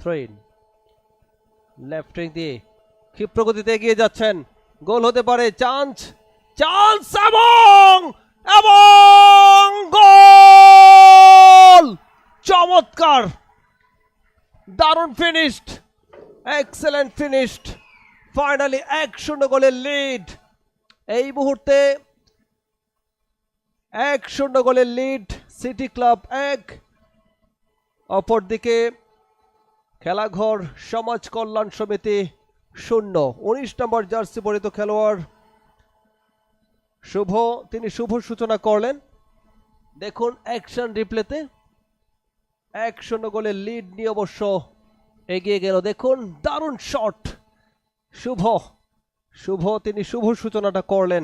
Throw-in left wing দিয়ে ক্ষিপ্রগতিতে এগিয়ে যাচ্ছেন, গোল হতে পারে, চান্স চান্স এবং এবং গোল! চমৎকার, দারুণ ফিনিশড, এক্সেলেন্ট ফিনিশড। ফাইনালি 1-0 গোলের লিড। এই মুহূর্তে 1-0 গোলের লিড, সিটি ক্লাব 1। অপরদিকে খেলাঘর সমাজ কল্যাণ সমিতি 0। 19 নম্বর জার্সি পরিহিত খেলোয়াড় শুভ, তিনি শুভ সূচনা করলেন। দেখুন অ্যাকশন রিপ্লেতে 1-0 গোলের লিড নিয়ে অবশ্য এগিয়ে গেল। দেখুন দারুণ শট, শুভ তিনি শুভ সূচনাটা করলেন।